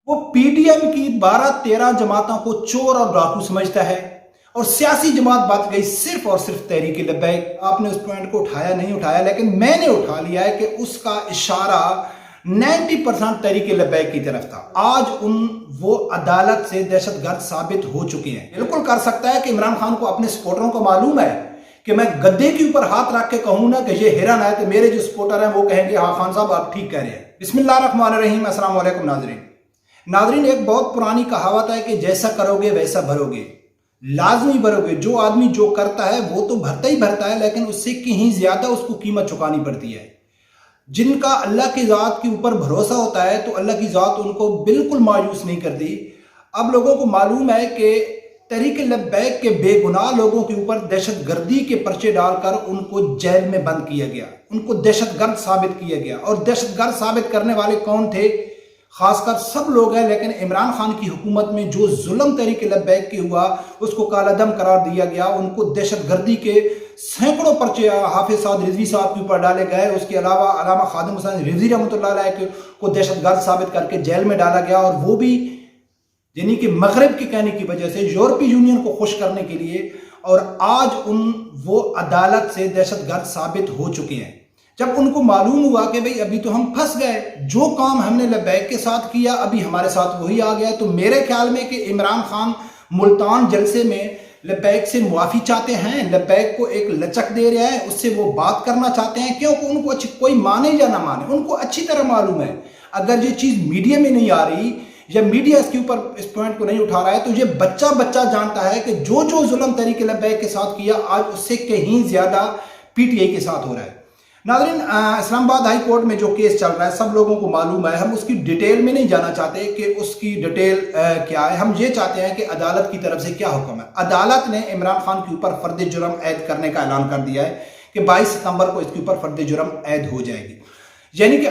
وہ P T M کی 12-13 جماعتوں کو چور اور ڈاکو سمجھتا ہے اور سیاسی جماعت بات گئی صرف اور صرف تحریک لبیک۔ آپ نے اس پوائنٹ کو اٹھایا نہیں اٹھایا، لیکن میں نے اٹھا لیا ہے کہ اس کا اشارہ 90% تحریک لبیک کی طرف تھا۔ آج وہ عدالت سے دہشت گرد ثابت ہو چکے ہیں۔ بالکل کر سکتا ہے کہ عمران خان کو اپنے سپورٹروں کو معلوم ہے کہ میں گدے کے اوپر ہاتھ رکھ کے کہوں نا کہ یہ ہرن ہے، تو میرے جو سپورٹر ہیں وہ کہیں گے ہاں خان صاحب آپ ٹھیک کہہ رہے ہیں۔ بسم اللہ الرحمن الرحیم۔ السلام علیکم ناظرین، ایک بہت پرانی کہاوت ہے کہ جیسا کرو گے ویسا بھرو گے، لازمی بھرو گے۔ جو آدمی جو کرتا ہے وہ تو بھرتا ہی بھرتا ہے، لیکن اس سے کہیں زیادہ اس کو قیمت چکانی پڑتی ہے۔ جن کا اللہ کی ذات کے اوپر بھروسہ ہوتا ہے تو اللہ کی ذات ان کو بالکل مایوس نہیں کرتی۔ اب لوگوں کو معلوم ہے کہ تحریک لبیک کے بے گناہ لوگوں کے اوپر دہشت گردی کے پرچے ڈال کر ان کو جیل میں بند کیا گیا، ان کو دہشت گرد ثابت کیا گیا۔ اور دہشت گرد ثابت کرنے والے کون تھے؟ خاص کر سب لوگ ہیں، لیکن عمران خان کی حکومت میں جو ظلم تحریک لبیک کے ہوا اس کو کالا دم قرار دیا گیا۔ ان کو دہشت گردی کے سینکڑوں پرچے حافظ سعد رضوی صاحب کے اوپر ڈالے گئے۔ اس کے علاوہ علامہ خادم حسین رضوی رحمۃ اللہ علیہ کو دہشت گرد ثابت کر کے جیل میں ڈالا گیا، اور وہ بھی یعنی کہ مغرب کے کہنے کی وجہ سے، یورپی یونین کو خوش کرنے کے لیے۔ اور آج وہ عدالت سے دہشت گرد ثابت ہو چکے ہیں۔ جب ان کو معلوم ہوا کہ بھئی ابھی تو ہم پھنس گئے، جو کام ہم نے لبیک کے ساتھ کیا ابھی ہمارے ساتھ وہی آ گیا، تو میرے خیال میں کہ عمران خان ملتان جلسے میں لبیک سے معافی چاہتے ہیں، لبیک کو ایک لچک دے رہے ہیں، اس سے وہ بات کرنا چاہتے ہیں، کیونکہ ان کو کوئی مانے یا نہ مانے ان کو اچھی طرح معلوم ہے اگر یہ چیز میڈیا میں نہیں آ رہی یا میڈیا اس کے اوپر اس پوائنٹ کو نہیں اٹھا رہا ہے تو یہ بچہ جانتا ہے کہ جو ظلم تحریک لبیک کے ساتھ کیا آج اس سے کہیں زیادہ پی ٹی آئی کے ساتھ ہو رہا ہے۔ ناظرین، اسلام آباد ہائی کورٹ میں جو کیس چل رہا ہے سب لوگوں کو معلوم ہے، ہم اس کی ڈیٹیل میں نہیں جانا چاہتے کہ اس کی ڈیٹیل کیا ہے۔ ہم یہ چاہتے ہیں کہ عدالت کی طرف سے کیا حکم ہے۔ عدالت نے عمران خان کے اوپر فرد جرم عائد کرنے کا اعلان کر دیا ہے کہ 22 ستمبر کو اس کے اوپر فرد جرم عائد ہو جائے گی، یعنی کہ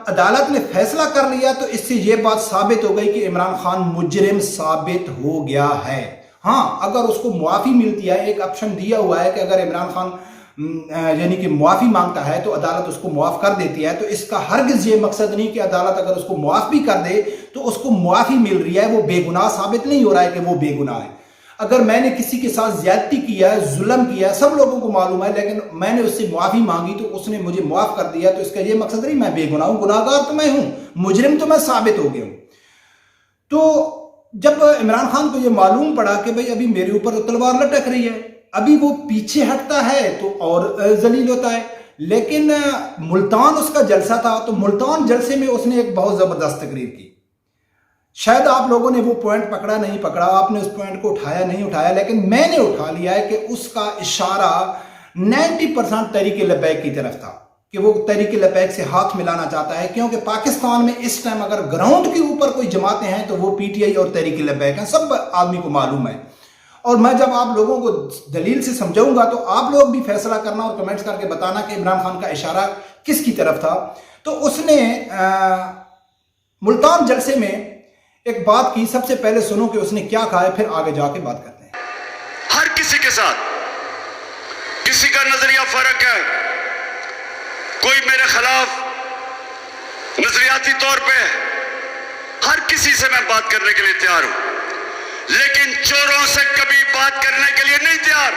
عدالت نے فیصلہ کر لیا، تو اس سے یہ بات ثابت ہو گئی کہ عمران خان مجرم ثابت ہو گیا ہے۔ ہاں، اگر اس کو معافی ملتی ہے، ایک آپشن دیا ہوا ہے کہ اگر عمران خان یعنی کہ معافی مانگتا ہے تو عدالت اس کو معاف کر دیتی ہے، تو اس کا ہرگز یہ مقصد نہیں کہ عدالت اگر اس کو معاف بھی کر دے تو اس کو معافی مل رہی ہے، وہ بے گناہ ثابت نہیں ہو رہا ہے کہ وہ بے گناہ ہے۔ اگر میں نے کسی کے ساتھ زیادتی کیا ہے، ظلم کیا ہے، سب لوگوں کو معلوم ہے، لیکن میں نے اس سے معافی مانگی تو اس نے مجھے معاف کر دیا، تو اس کا یہ مقصد نہیں میں بے گناہ ہوں، گناہ گار تو میں ہوں، مجرم تو میں ثابت ہو گیا ہوں۔ تو جب عمران خان کو یہ معلوم پڑا کہ بھئی ابھی میرے اوپر تلوار لٹک رہی ہے، ابھی وہ پیچھے ہٹتا ہے تو اور ذلیل ہوتا ہے۔ لیکن ملتان اس کا جلسہ تھا، تو ملتان جلسے میں اس نے ایک بہت زبردست تقریر کی۔ شاید آپ لوگوں نے وہ پوائنٹ پکڑا نہیں پکڑا، آپ نے اس پوائنٹ کو اٹھایا نہیں اٹھایا، لیکن میں نے اٹھا لیا ہے کہ اس کا اشارہ 90% تحریک لبیک کی طرف تھا، کہ وہ تحریک لبیک سے ہاتھ ملانا چاہتا ہے، کیونکہ پاکستان میں اس ٹائم اگر گراؤنڈ کے اوپر کوئی جماعتیں ہیں تو وہ پی ٹی آئی اور تحریک لبیک ہیں، سب آدمی کو معلوم ہے۔ اور میں جب آپ لوگوں کو دلیل سے سمجھاؤں گا تو آپ لوگ بھی فیصلہ کرنا اور کمنٹس کر کے بتانا کہ عمران خان کا اشارہ کس کی طرف تھا۔ تو اس نے ملتان جلسے میں ایک بات کی، سب سے پہلے سنو کہ اس نے کیا کہا ہے، پھر آگے جا کے بات کرتے ہیں۔ ہر کسی کے ساتھ کسی کا نظریہ فرق ہے، کوئی میرے خلاف نظریاتی طور پہ، ہر کسی سے میں بات کرنے کے لیے تیار ہوں، لیکن چوروں سے کبھی بات کرنے کے لیے نہیں تیار۔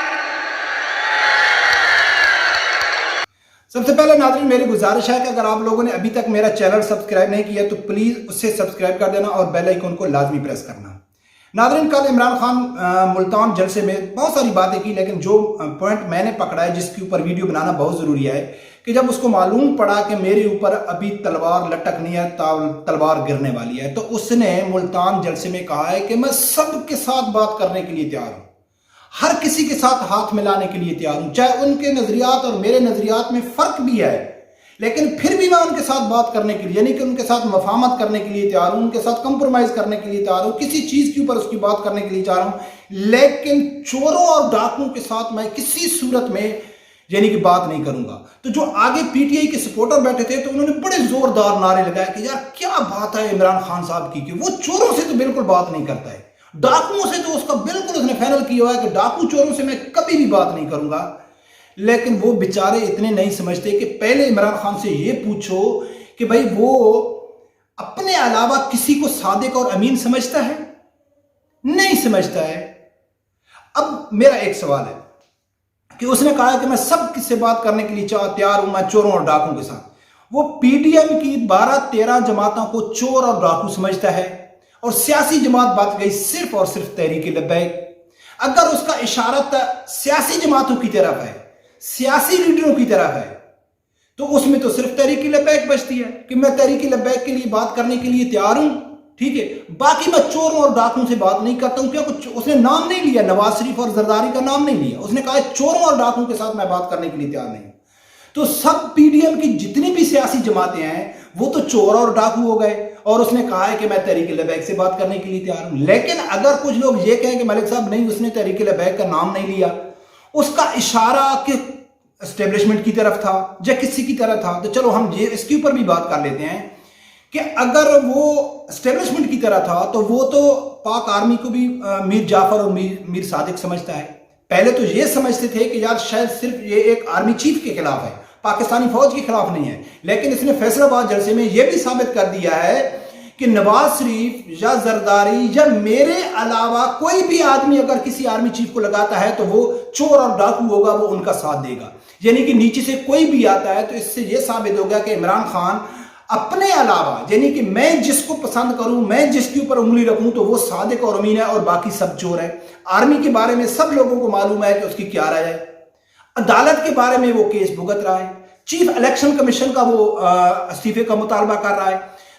سب سے پہلے ناظرین میری گزارش ہے کہ اگر آپ لوگوں نے ابھی تک میرا چینل سبسکرائب نہیں کیا تو پلیز اسے سبسکرائب کر دینا اور بیل آئیکن کو لازمی پریس کرنا۔ ناظرین، کل عمران خان ملتان جلسے میں بہت ساری باتیں کی، لیکن جو پوائنٹ میں نے پکڑا ہے جس کے اوپر ویڈیو بنانا بہت ضروری ہے کہ جب اس کو معلوم پڑا کہ میرے اوپر ابھی تلوار لٹکنی ہے، تلوار گرنے والی ہے، تو اس نے ملتان جلسے میں کہا ہے کہ میں سب کے ساتھ بات کرنے کے لیے تیار ہوں، ہر کسی کے ساتھ ہاتھ ملانے کے لیے تیار ہوں، چاہے ان کے نظریات اور میرے نظریات میں فرق بھی ہے، لیکن پھر بھی میں ان کے ساتھ بات کرنے کے لیے، یعنی کہ ان کے ساتھ مفاہمت کرنے کے لیے تیار ہوں، ان کے ساتھ کمپرومائز کرنے کے لیے تیار ہوں، کسی چیز کے اوپر اس کی بات کرنے کے لیے تیار ہوں، لیکن چوروں اور ڈاکوؤں کے ساتھ میں کسی صورت میں یعنی کہ بات نہیں کروں گا۔ تو جو آگے پی ٹی آئی کے سپورٹر بیٹھے تھے تو انہوں نے بڑے زوردار نعرے لگائے کہ یار کیا بات ہے عمران خان صاحب کی، کہ وہ چوروں سے تو بالکل بات نہیں کرتا ہے، ڈاکوؤں سے تو اس کا بالکل اس نے فائنل کیا ہوا ہے کہ ڈاکو چوروں سے میں کبھی بھی بات نہیں کروں گا۔ لیکن وہ بیچارے اتنے نہیں سمجھتے کہ پہلے عمران خان سے یہ پوچھو کہ بھائی وہ اپنے علاوہ کسی کو صادق اور امین سمجھتا ہے؟ نہیں سمجھتا ہے۔ اب میرا ایک سوال ہے کہ اس نے کہا کہ میں سب سے بات کرنے کے لیے تیار ہوں، میں چوروں اور ڈاکوں کے ساتھ۔ وہ پی ڈی ایم کی 12-13 جماعتوں کو چور اور ڈاکو سمجھتا ہے، اور سیاسی جماعت بات گئی صرف اور صرف تحریک لبیک۔ اگر اس کا اشارہ سیاسی جماعتوں کی طرف ہے، سیاسی لیڈروں کی طرف ہے، تو اس میں تو صرف تحریک لبیک بچتی ہے کہ میں تحریک لبیک کے لیے بات کرنے کے لیے تیار ہوں، ٹھیک ہے۔ باقی میں چوروں اور ڈاکوں سے بات نہیں کرتا ہوں، کیونکہ اس نے نام نہیں لیا، نواز شریف اور زرداری کا نام نہیں لیا، اس نے کہا چوروں اور ڈاکوں کے ساتھ میں بات کرنے کے لیے تیار نہیں ہوں۔ تو سب پی ڈی ایم کی جتنی بھی سیاسی جماعتیں ہیں وہ تو چور اور ڈاکو ہو گئے، اور اس نے کہا ہے کہ میں تحریک لبیک سے بات کرنے کے لیے تیار ہوں۔ لیکن اگر کچھ لوگ یہ کہیں کہ ملک صاحب نہیں، اس نے تحریک لبیک کا نام نہیں لیا، اس کا اشارہ کہ اسٹیبلشمنٹ کی طرف تھا یا کسی کی طرف تھا، تو چلو ہم اس کے اوپر بھی بات کر لیتے ہیں کہ اگر وہ اسٹیبلشمنٹ کی طرح تھا تو وہ تو پاک آرمی کو بھی میر جعفر اور میر صادق سمجھتا ہے۔ پہلے تو یہ سمجھتے تھے کہ یار شاید صرف یہ ایک آرمی چیف کے خلاف ہے، پاکستانی فوج کے خلاف نہیں ہے، لیکن اس نے فیصل آباد جلسے میں یہ بھی ثابت کر دیا ہے کہ نواز شریف یا زرداری یا میرے علاوہ کوئی بھی آدمی اگر کسی آرمی چیف کو لگاتا ہے تو وہ چور اور ڈاکو ہوگا، وہ ان کا ساتھ دے گا۔ یعنی کہ نیچے سے کوئی بھی آتا ہے تو اس سے یہ ثابت ہو گیا کہ عمران خان اپنے علاوہ، یعنی کہ میں جس کو پسند کروں، میں جس کے اوپر انگلی رکھوں تو وہ صادق اور امین ہے، اور باقی سب چور ہے۔ آرمی کے بارے میں سب لوگوں کو معلوم ہے کہ اس کی کیا رائے ہے، عدالت کے بارے میں وہ کیس بھگت رہا ہے، چیف الیکشن کمیشن کا وہ استعفے کا مطالبہ کر رہا ہے۔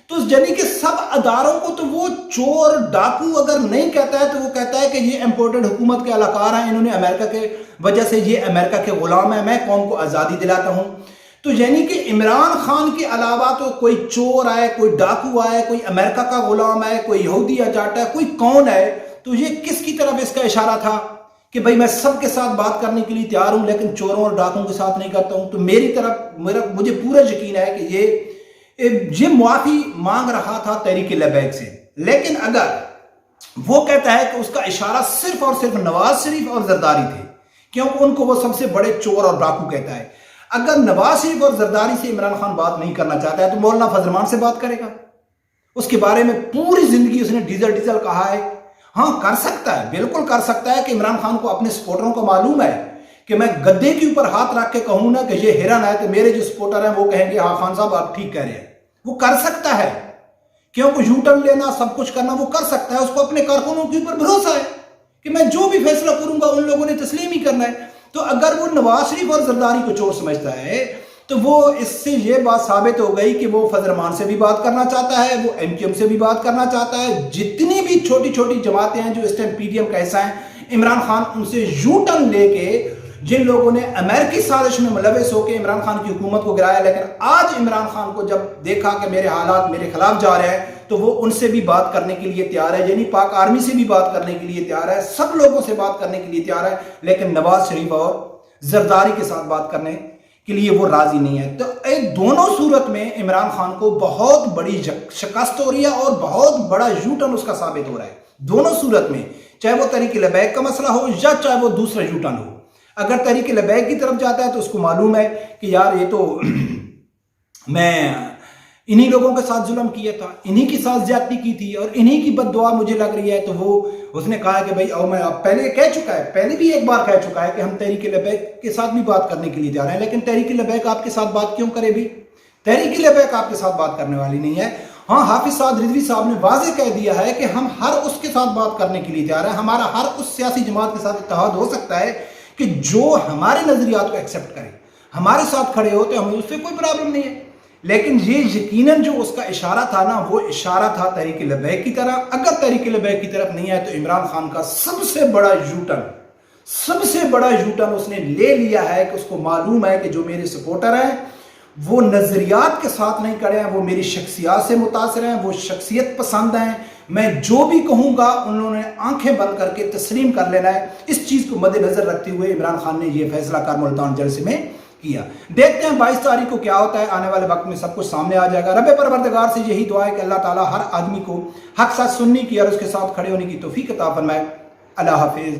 تو یعنی کہ سب اداروں کو تو وہ چور ڈاکو اگر نہیں کہتا ہے تو وہ کہتا ہے کہ یہ امپورٹڈ حکومت کے اہلکار ہیں، انہوں نے امریکہ کے وجہ سے یہ امریکہ کے غلام ہیں، میں قوم کو آزادی دلاتا ہوں۔ تو یعنی کہ عمران خان کے علاوہ تو کوئی چور ہے، کوئی ڈاکو ہے، کوئی امریکہ کا غلام ہے، کوئی یہودی اجاٹ ہے، کوئی کون ہے؟ تو یہ کس کی طرف اس کا اشارہ تھا کہ بھئی میں سب کے ساتھ بات کرنے کے لیے تیار ہوں لیکن چوروں اور ڈاکوں کے ساتھ نہیں کرتا ہوں۔ تو میری طرف مجھے پورا یقین ہے کہ یہ معافی مانگ رہا تھا تحریک لبیک سے، لیکن اگر وہ کہتا ہے کہ اس کا اشارہ صرف اور صرف نواز شریف اور زرداری تھے کیونکہ ان کو وہ سب سے بڑے چور اور ڈاکو کہتا ہے، اگر نواز شریف اور زرداری سے عمران خان بات نہیں کرنا چاہتا ہے تو مولانا فضل الرحمان سے بات کرے گا؟ اس کے بارے میں پوری زندگی اس نے ڈیزل کہا ہے۔ ہاں کر سکتا ہے، بالکل کر سکتا ہے کہ عمران خان کو اپنے سپورٹروں کو معلوم ہے کہ میں گدے کے اوپر ہاتھ رکھ کے کہوں نا کہ یہ ہرن ہے تو میرے جو سپورٹر ہیں وہ کہیں گے ہاں خان صاحب آپ ٹھیک کہہ رہے ہیں۔ وہ کر سکتا ہے، کیونکہ یو ٹرن لینا، سب کچھ کرنا وہ کر سکتا ہے، اس کو اپنے کارکنوں کے اوپر بھروسہ ہے کہ میں جو بھی فیصلہ کروں گا ان لوگوں نے تسلیم ہی کرنا ہے۔ تو اگر وہ نواز شریف اور زرداری کو چور سمجھتا ہے تو وہ اس سے یہ بات ثابت ہو گئی کہ وہ فضل الرحمان سے بھی بات کرنا چاہتا ہے، وہ ایم کیو ایم سے بھی بات کرنا چاہتا ہے، جتنی بھی چھوٹی چھوٹی جماعتیں ہیں جو اس ٹائم پی ڈی ایم کا حصہ ہیں، عمران خان ان سے یو ٹرن لے کے جن لوگوں نے امریکی سازش میں ملوث ہو کے عمران خان کی حکومت کو گرایا، لیکن آج عمران خان کو جب دیکھا کہ میرے حالات میرے خلاف جا رہے ہیں تو وہ ان سے بھی بات کرنے کے لیے تیار ہے، یعنی پاک آرمی سے بھی بات کرنے کے لیے تیار ہے، سب لوگوں سے بات کرنے کے لیے تیار ہے، لیکن نواز شریف اور زرداری کے ساتھ بات کرنے کے لیے وہ راضی نہیں ہے۔ تو دونوں صورت میں عمران خان کو بہت بڑی شکست ہو رہی ہے اور بہت بڑا یو ٹرن اس کا ثابت ہو رہا ہے، دونوں صورت میں، چاہے وہ تحریک لبیک کا مسئلہ ہو یا چاہے وہ دوسرا یو ٹرن ہو۔ اگر تحریک لبیک کی طرف جاتا ہے تو اس کو معلوم ہے کہ یار یہ تو میں انہی لوگوں کے ساتھ ظلم کیا تھا، انہی کے ساتھ زیادتی کی تھی اور انہی کی بد دعا مجھے لگ رہی ہے، تو وہ اس نے کہا کہ بھئی میں پہلے کہہ چکا ہے، پہلے بھی ایک بار کہہ چکا ہے کہ ہم تحریک لبیک کے ساتھ بھی بات کرنے کے لیے جا رہے ہیں، لیکن تحریک لبیک آپ کے ساتھ بات کیوں کرے بھی؟ تحریک لبیک آپ کے ساتھ بات کرنے والی نہیں ہے۔ ہاں حافظ سعد رضوی صاحب نے واضح کہہ دیا ہے کہ ہم ہر اس کے ساتھ بات کرنے کے لیے جا رہے ہیں، ہمارا ہر اس سیاسی جماعت کے ساتھ اتحاد ہو سکتا ہے کہ جو ہمارے نظریات کو ایکسپٹ کرے، ہمارے ساتھ کھڑے ہو تو ہمیں اس سے کوئی پرابلم نہیں ہے۔ لیکن یہ یقیناً جو اس کا اشارہ تھا نا، وہ اشارہ تھا تحریک لبیک کی طرح۔ اگر تحریک لبیک کی طرف نہیں ہے تو عمران خان کا سب سے بڑا یو ٹرن اس نے لے لیا ہے کہ اس کو معلوم ہے کہ جو میرے سپورٹر ہیں وہ نظریات کے ساتھ نہیں کھڑے ہیں، وہ میری شخصیات سے متاثر ہیں، وہ شخصیت پسند ہیں، میں جو بھی کہوں گا انہوں نے آنکھیں بند کر کے تسلیم کر لینا ہے۔ اس چیز کو مد نظر رکھتے ہوئے عمران خان نے یہ فیصلہ کار ملتان جلسے میں کیا۔ دیکھتے ہیں 22 تاریخ کو کیا ہوتا ہے، آنے والے وقت میں سب کچھ سامنے آ جائے گا۔ رب پروردگار سے یہی دعا ہے کہ اللہ تعالیٰ ہر آدمی کو حق ساتھ سننے کی اور اس کے ساتھ کھڑے ہونے کی توفیق عطا فرمائے۔ اللہ حافظ۔